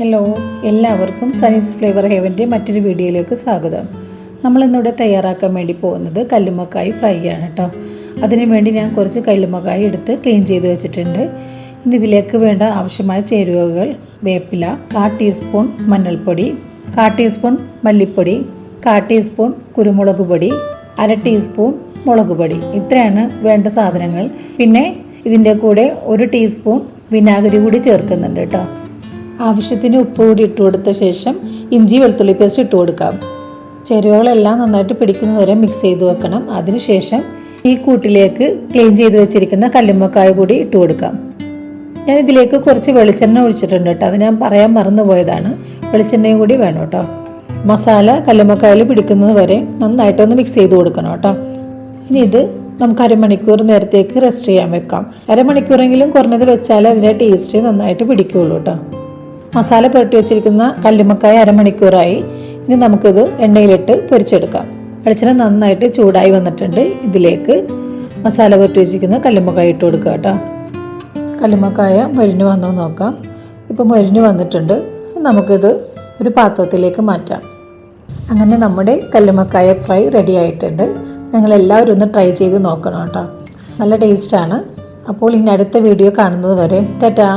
Hello, എല്ലാവർക്കും Sanees flavour ഹെവൻ്റെ മറ്റൊരു വീഡിയോയിലേക്ക് സ്വാഗതം. നമ്മളിന്നിവിടെ തയ്യാറാക്കാൻ വേണ്ടി പോകുന്നത് കല്ലുമ്മക്കായ് ഫ്രൈ ആണ് കേട്ടോ. അതിനു വേണ്ടി ഞാൻ കുറച്ച് കല്ലുമ്മക്കായ് എടുത്ത് ക്ലീൻ ചെയ്ത് വെച്ചിട്ടുണ്ട്. ഇനി ഇതിലേക്ക് വേണ്ട ആവശ്യമായ ചേരുവകൾ: വേപ്പില, 1/4 ടീസ്പൂൺ മഞ്ഞൾപ്പൊടി, 1/4 ടീസ്പൂൺ മല്ലിപ്പൊടി, 1/4 ടീസ്പൂൺ കുരുമുളക് പൊടി, 1/2 ടീസ്പൂൺ മുളക് പൊടി. ഇത്രയാണ് വേണ്ട സാധനങ്ങൾ. പിന്നെ ഇതിൻ്റെ കൂടെ 1 ടീസ്പൂൺ വിനാഗിരി കൂടി ചേർക്കുന്നുണ്ട് കേട്ടോ. ആവശ്യത്തിന് ഉപ്പ് കൂടി ഇട്ട് കൊടുത്ത ശേഷം ഇഞ്ചി വെളുത്തുള്ളി പേസ്റ്റ് ഇട്ട് കൊടുക്കാം. ചേരുവകളെല്ലാം നന്നായിട്ട് പിടിക്കുന്നതുവരെ മിക്സ് ചെയ്ത് വെക്കണം. അതിനുശേഷം ഈ കൂട്ടിലേക്ക് ക്ലീൻ ചെയ്ത് വെച്ചിരിക്കുന്ന കല്ലുമ്മക്കായ കൂടി ഇട്ട് കൊടുക്കാം. ഞാൻ ഇതിലേക്ക് കുറച്ച് വെളിച്ചെണ്ണ ഒഴിച്ചിട്ടുണ്ട് കേട്ടോ. അത് ഞാൻ പറയാൻ മറന്നുപോയതാണ്. വെളിച്ചെണ്ണയും കൂടി വേണം കേട്ടോ. മസാല കല്ലുമ്മക്കായയിൽ പിടിക്കുന്നത് വരെ നന്നായിട്ടൊന്ന് മിക്സ് ചെയ്ത് കൊടുക്കണം കേട്ടോ. ഇനി ഇത് നമുക്ക് അരമണിക്കൂർ നേരത്തേക്ക് റെസ്റ്റ് ചെയ്യാൻ വെക്കാം. അരമണിക്കൂറെങ്കിലും കുറഞ്ഞത് വെച്ചാൽ അതിൻ്റെ ടേസ്റ്റ് നന്നായിട്ട് പിടിക്കുകയുള്ളൂ കേട്ടോ. മസാല പുരട്ടി വെച്ചിരിക്കുന്ന കല്ലുമ്മക്കായ അരമണിക്കൂറായി. ഇനി നമുക്കിത് എണ്ണയിലിട്ട് പൊരിച്ചെടുക്കാം. വെളിച്ചെണ്ണ നന്നായിട്ട് ചൂടായി വന്നിട്ടുണ്ട്. ഇതിലേക്ക് മസാല പുരട്ടി വെച്ചിരിക്കുന്ന കല്ലുമ്മക്കായ ഇട്ട് കൊടുക്കുക കേട്ടോ. കല്ലുമ്മക്കായ മൊരിഞ്ഞ് വന്നോ നോക്കാം. ഇപ്പോൾ മൊരിഞ്ഞ് വന്നിട്ടുണ്ട്. നമുക്കിത് ഒരു പാത്രത്തിലേക്ക് മാറ്റാം. അങ്ങനെ നമ്മുടെ കല്ലുമ്മക്കായ ഫ്രൈ റെഡി ആയിട്ടുണ്ട്. നിങ്ങളെല്ലാവരും ഒന്ന് ട്രൈ ചെയ്ത് നോക്കണം കേട്ടോ. നല്ല ടേസ്റ്റാണ്. അപ്പോൾ ഇനി അടുത്ത വീഡിയോ കാണുന്നത് വരെ ടാറ്റാ.